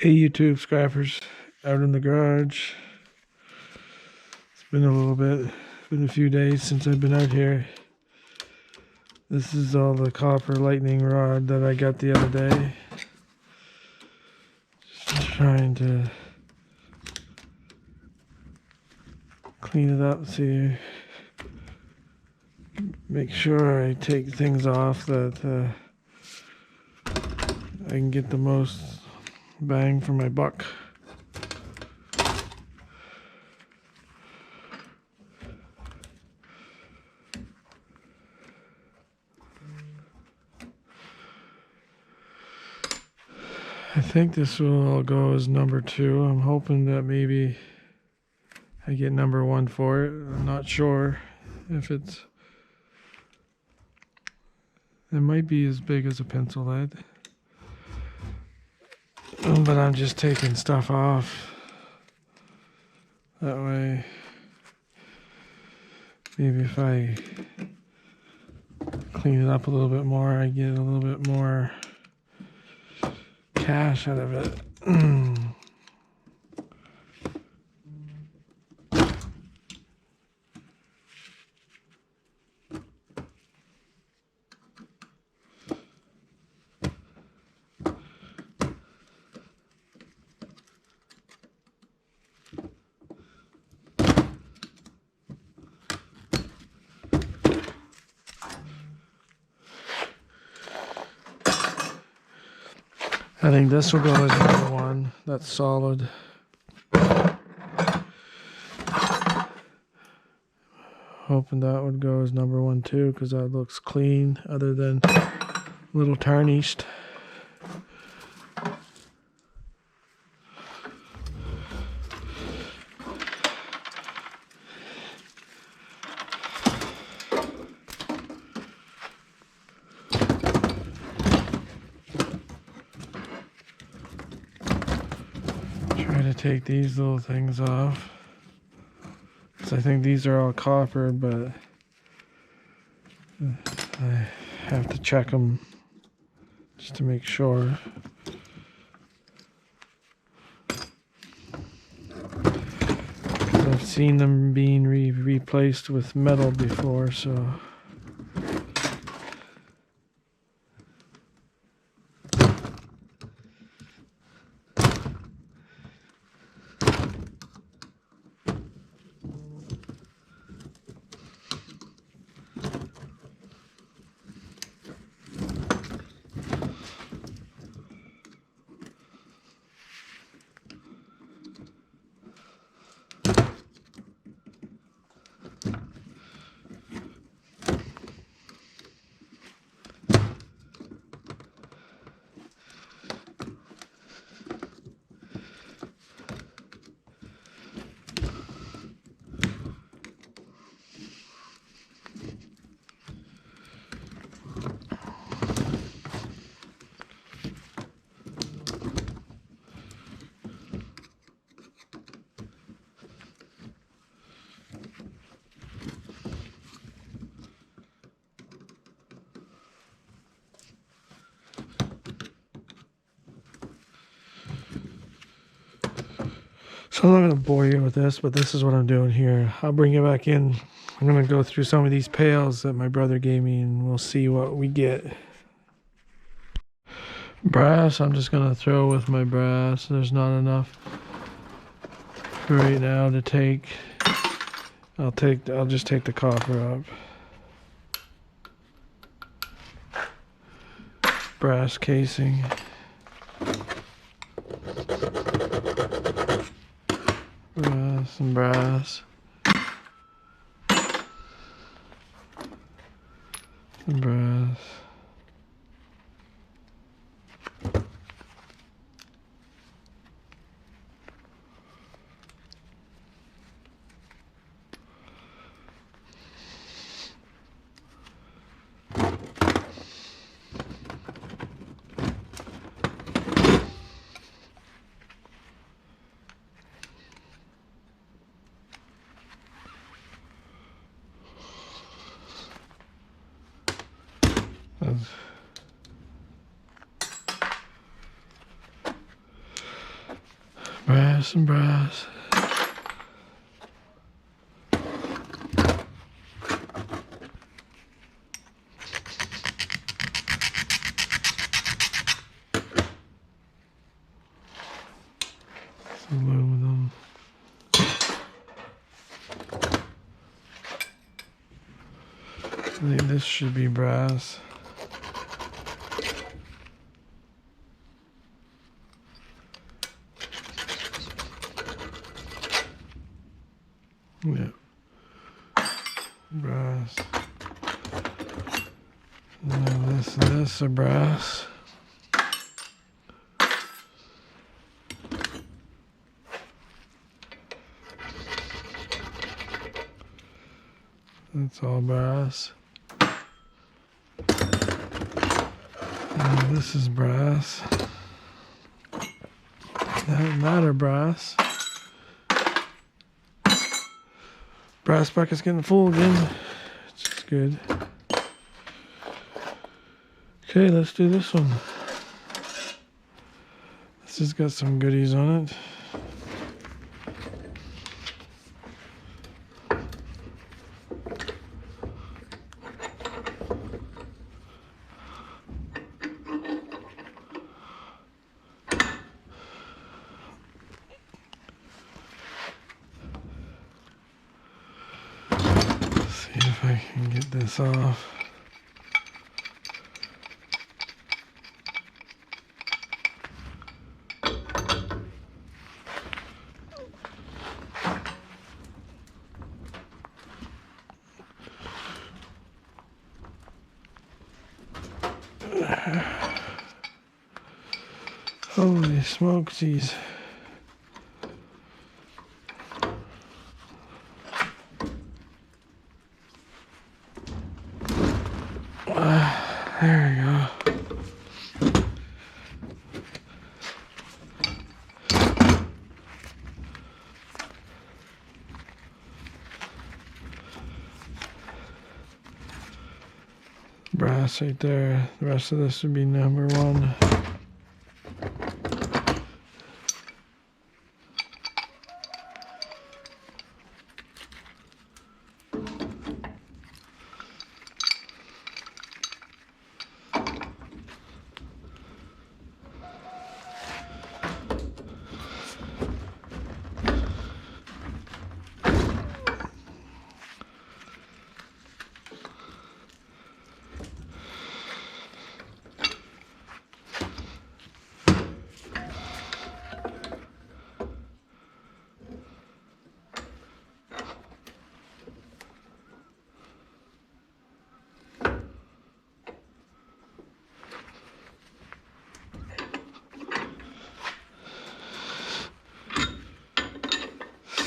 Hey YouTube scrappers, out in the garage. It's been a little bit, been a few days since I've been out here. This is all the copper lightning rod that I got the other day. Just trying to clean it up, see, make sure I take things off that I can get the most bang for my buck. I think this will all go as number 2. I'm hoping that maybe I get number 1 for it. I'm not sure if it might be as big as a pencil lead. But I'm just taking stuff off. That way, maybe if I clean it up a little bit more, I get a little bit more cash out of it. I think this will go as number 1. That's solid. Hoping that would go as number 1 too, because that looks clean, other than a little tarnished. Try to take these little things off. I think these are all copper, but I have to check them just to make sure. I've seen them being replaced with metal before, so. So I'm not going to bore you with this, but this is what I'm doing here. I'll bring it back in. I'm going to go through some of these pails that my brother gave me, and we'll see what we get. Brass, I'm just going to throw with my brass. There's not enough for right now to take. I'll just take the copper up. Brass casing. Brass and brass. And brass. Brass and brass. Aluminum. I think this should be brass. Yeah. Brass. Now this are brass. That's all brass. And this is brass. That are brass. Brass bucket's getting full again, which is good. Okay, let's do this one. This has got some goodies on it. See if I can get this off. Holy smokesies. There we go. Brass right there. The rest of this would be number one.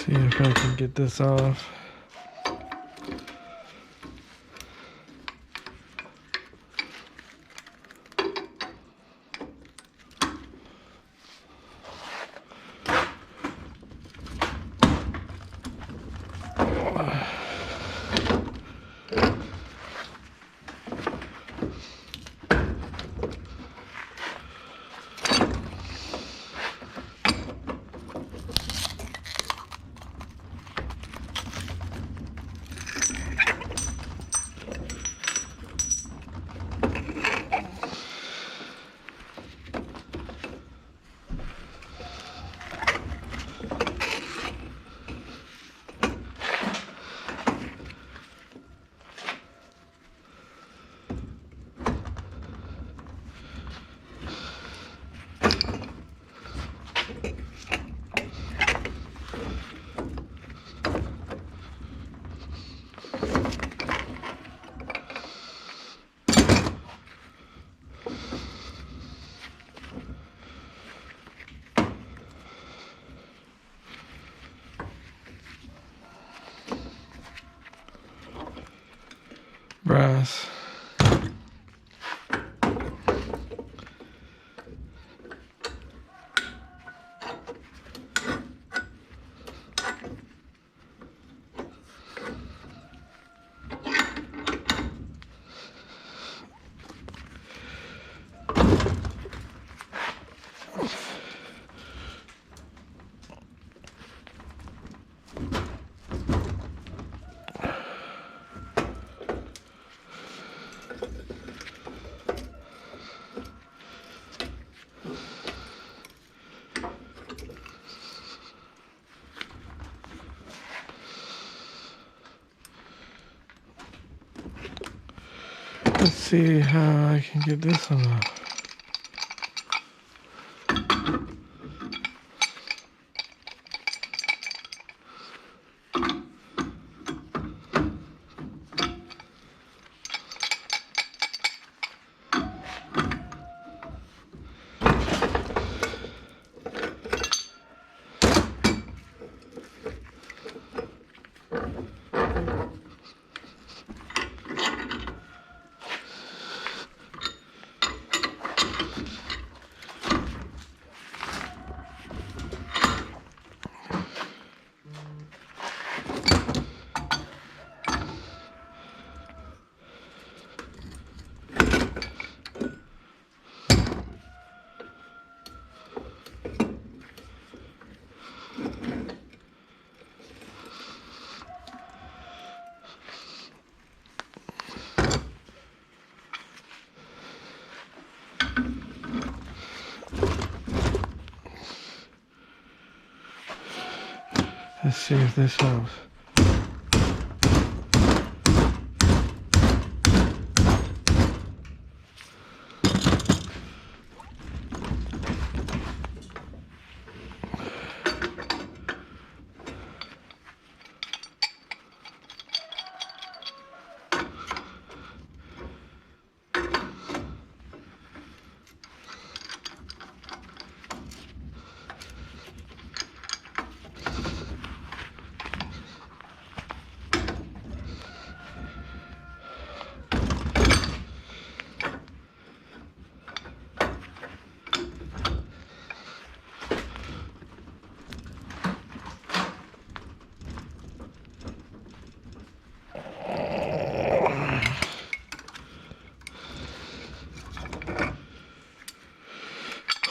See if I can get this off. Brass. see how I can get this one off. Let's see if this helps.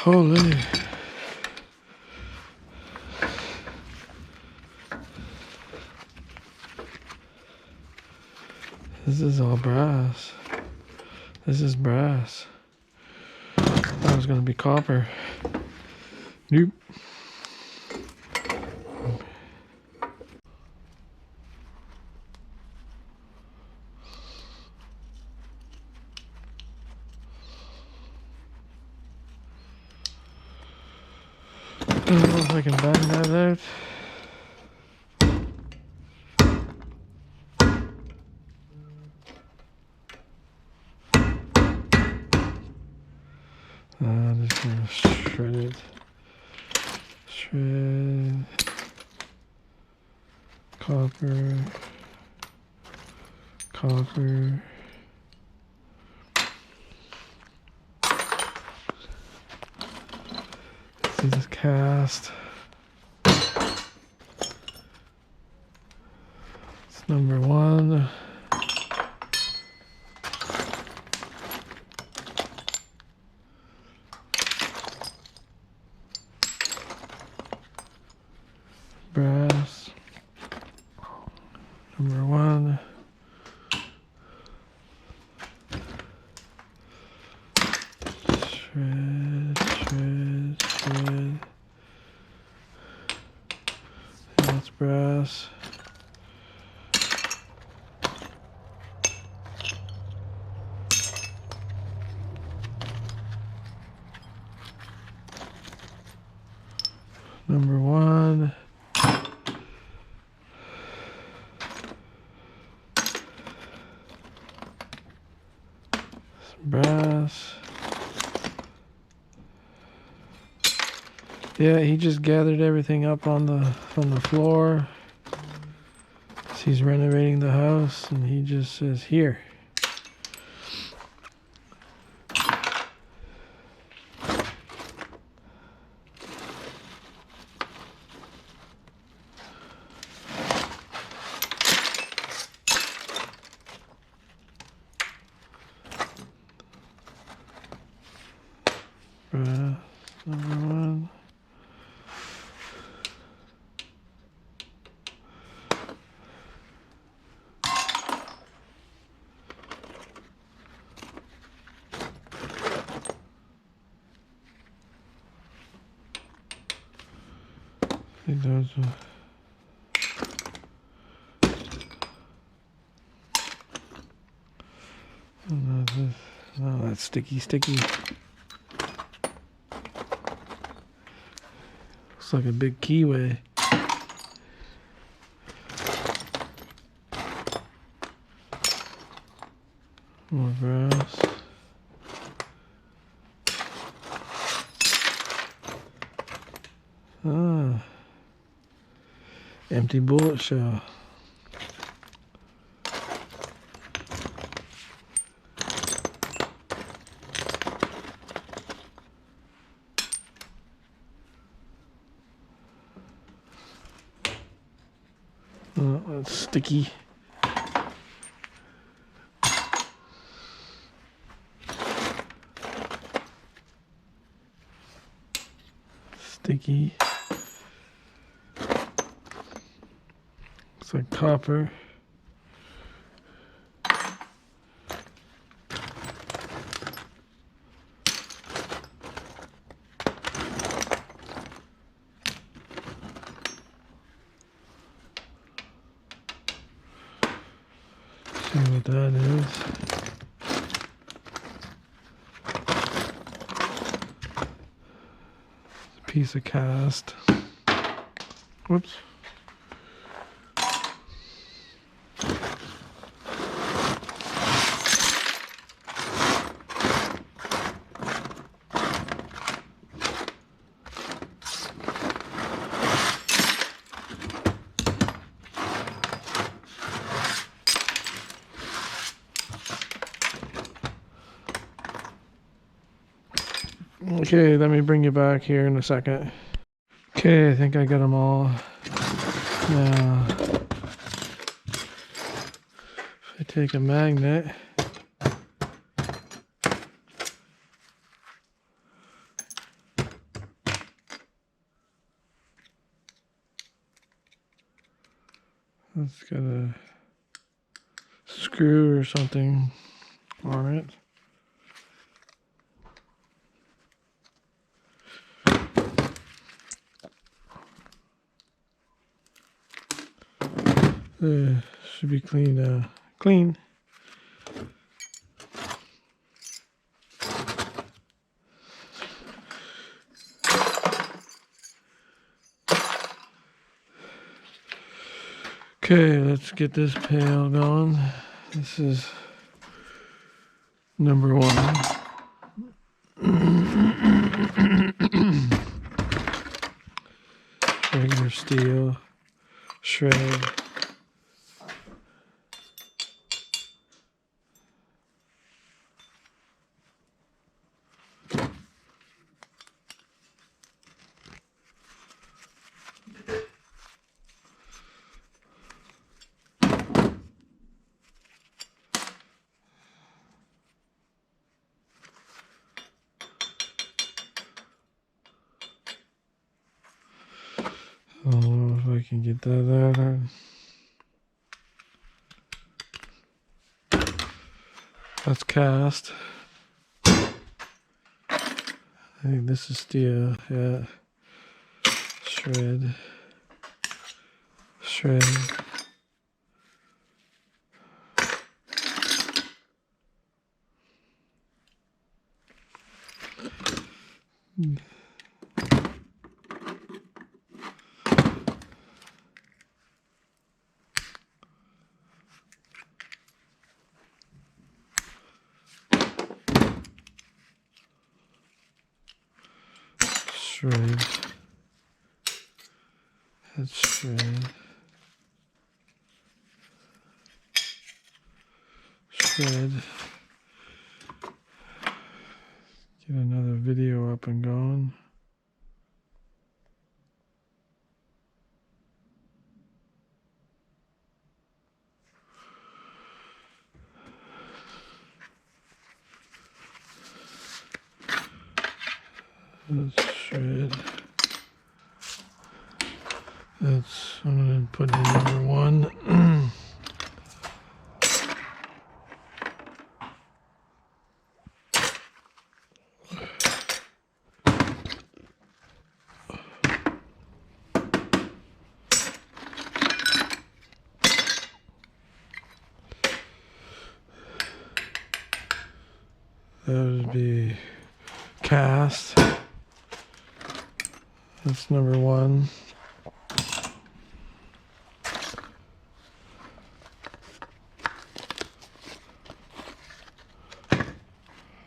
Holy. This is all brass. This is brass. I thought it was going to be copper. Nope. I don't know if I can bang that out. I'm just gonna shred it. Shred. Copper. Copper. This is cast. It's number 1. Brass. Number 1. Shred, shred, shred. That's brass. Number 1. Brass. Yeah, he just gathered everything up on the floor. He's renovating the house, and he just says, "Here." Brass, number 1. I think those are... And that's this. it's sticky, sticky. Looks like a big kiwi. More grass. Ah, empty bullet shell. Oh, that's sticky. Sticky. Looks like copper. See what that is. It's a piece of cast. Whoops. Okay, let me bring you back here in a second. Okay, I think I got them all. Now, if I take a magnet, it's got a screw or something on it. Should be clean. Clean. Okay, let's get this pail going. This is number 1. Regular steel, shred. I don't know if I can get that out. That's cast. I think this is steel. Yeah. Shred. Shred. Shred. That's shred. Shred. Get another video up and going. That's shred. I'm gonna put in number 1. That would be cast. That's number 1.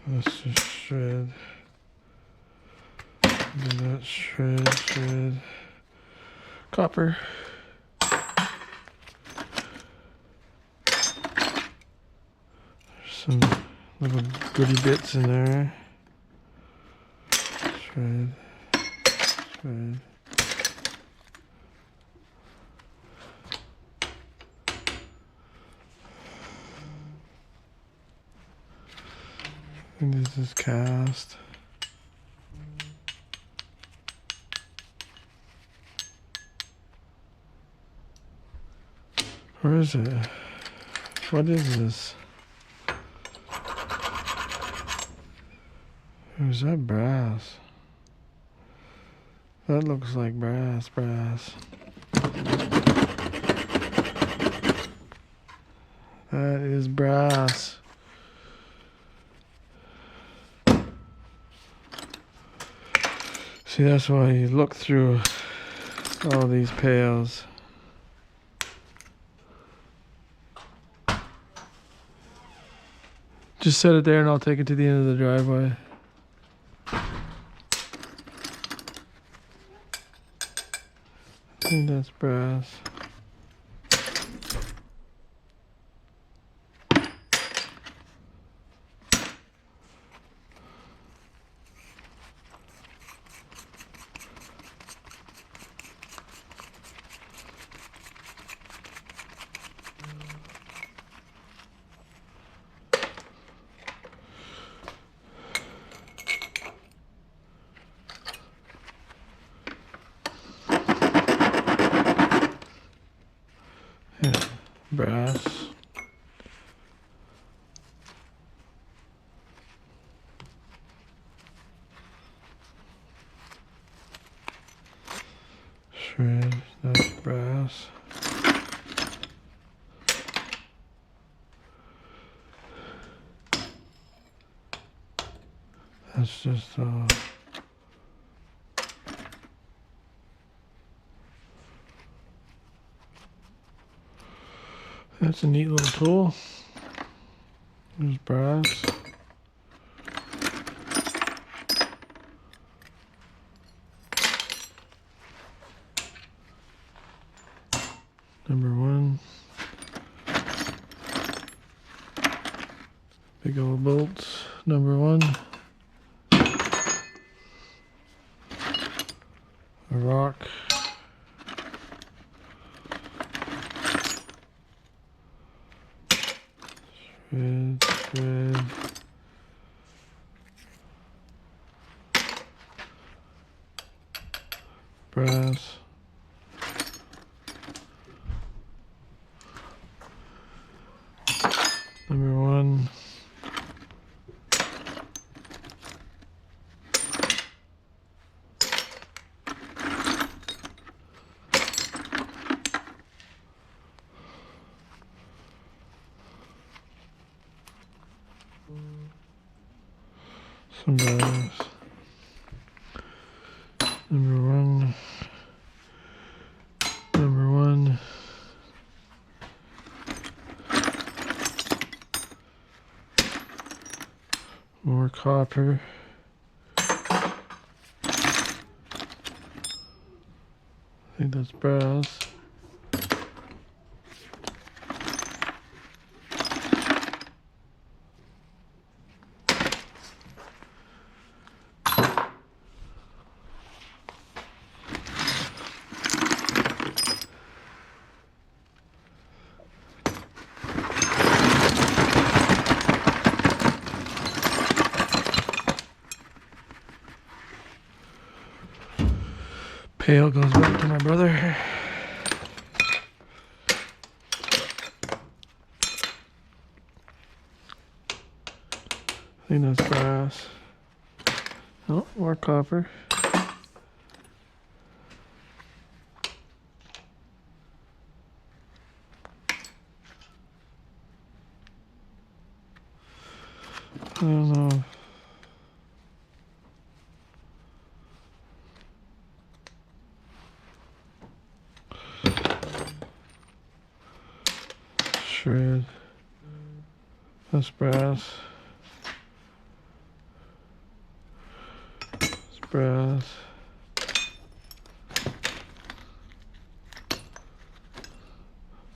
Let's just shred. Do that, shred. Copper. There's some little goody bits in there. Shred. I think this is cast. Where is it? What is this? Or is that brass? That looks like brass. That is brass. See, that's why you look through all these pails. Just set it there and I'll take it to the end of the driveway. I think that's brass. Yeah, brass. Shred, that's brass. That's just that's a neat little tool. There's brass. Number 1. Big old bolts. Number 1. A rock. Shred. Brass. Number 1. Some brass. Number 1. Number 1. More copper. I think that's brass. Pail goes back to my brother. I think that's brass. Oh, more copper. I don't know. red. That's brass. That's brass.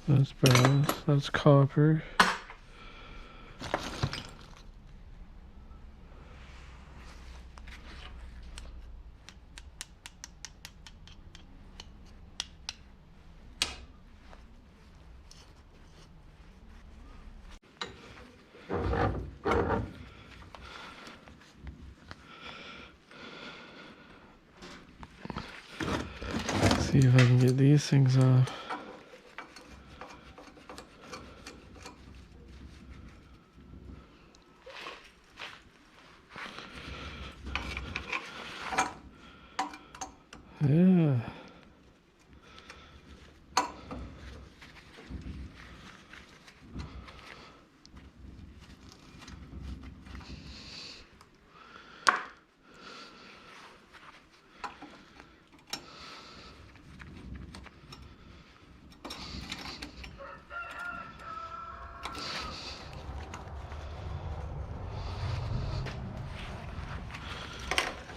That's brass. That's copper. See if I can get these things off. Yeah.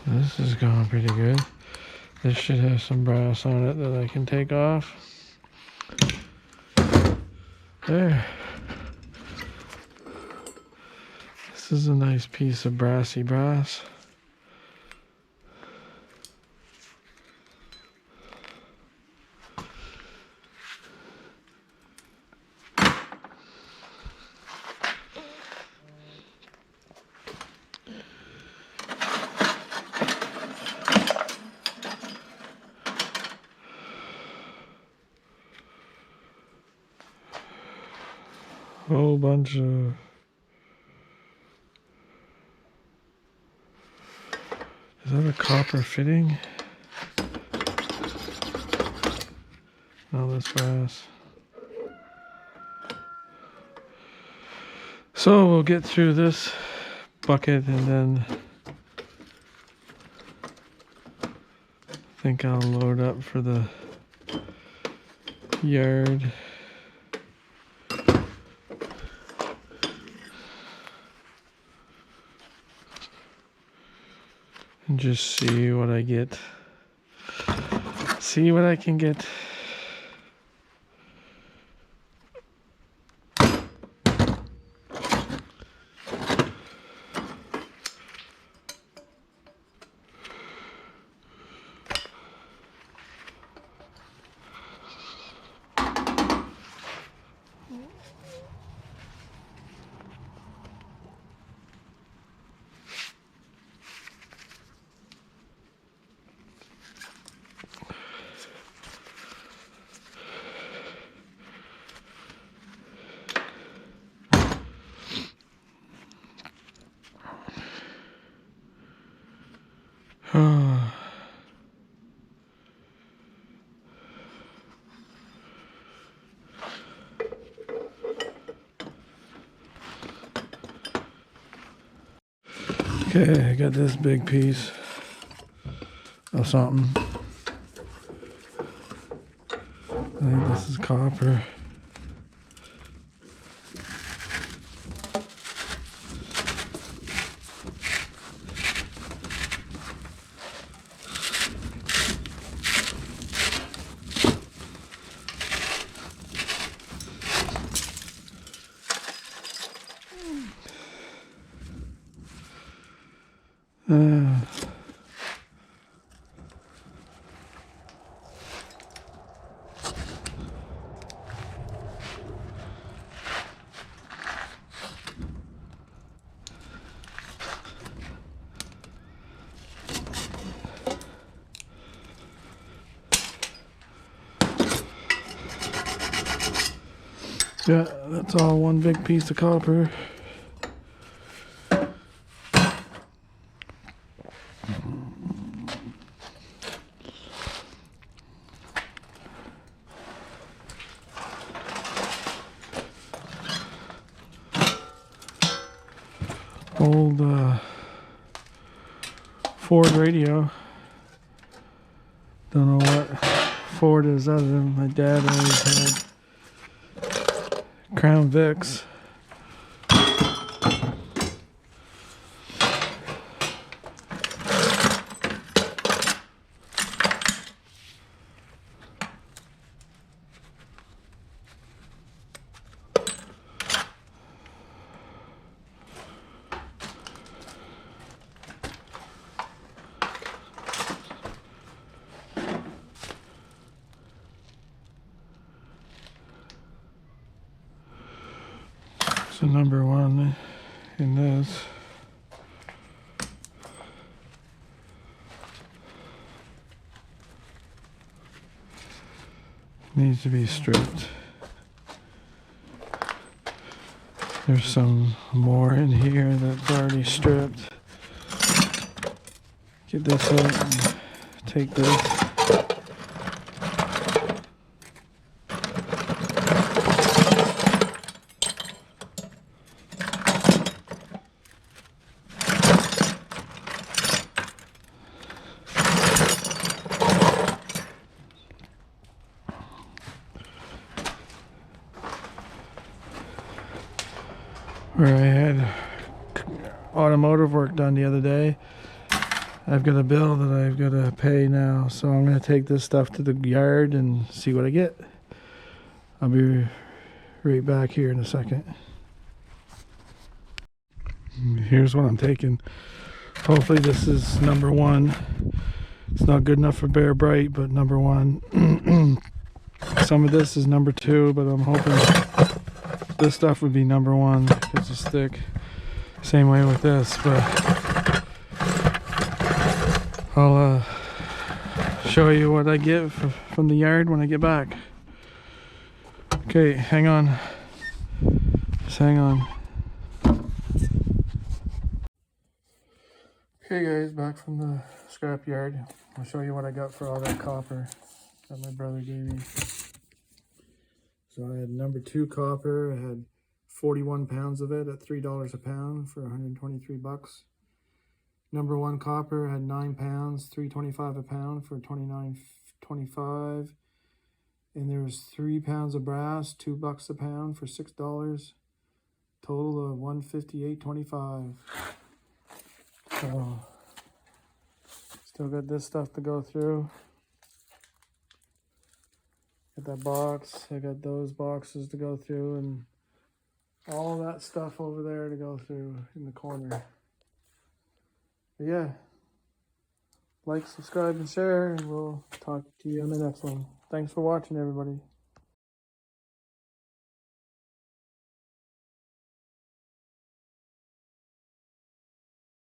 This is going pretty good. This should have some brass on it that I can take off. There. This is a nice piece of brassy brass. Whole bunch of is that a copper fitting? No, that's brass. So we'll get through this bucket and then I think I'll load up for the yard. And just see what I get. See what I can get. Okay, I got this big piece of something. I think this is copper. Yeah, that's all one big piece of copper. Old Ford radio. Don't know what Ford is other than my dad always had Crown Vicks. So number one in this needs to be stripped. There's some more in here that's already stripped. Get this out and take this. Where I had automotive work done the other day, I've got a bill that I've got to pay now, so I'm going to take this stuff to the yard and see what I get. I'll be right back here in a second. Here's what I'm taking. Hopefully this is number one. It's not good enough for Bear Bright, but number one. Some of this is number two, but I'm hoping this stuff would be number one because it's thick. Same way with this, but I'll show you what I get from the yard when I get back. Okay, hang on. Just hang on. Okay guys, back from the scrap yard. I'll show you what I got for all that copper that my brother gave me. So I had number two copper. I had 41 pounds of it at $3 a pound for 123 bucks. Number one copper had 9 pounds, $3.25 a pound for $29.25. And there was 3 pounds of brass, $2 a pound for $6. Total of $158.25. So still got this stuff to go through. Got that box, I got those boxes to go through, and all that stuff over there to go through in the corner. But yeah, like, subscribe, and share, and we'll talk to you on the next one. Thanks for watching, everybody.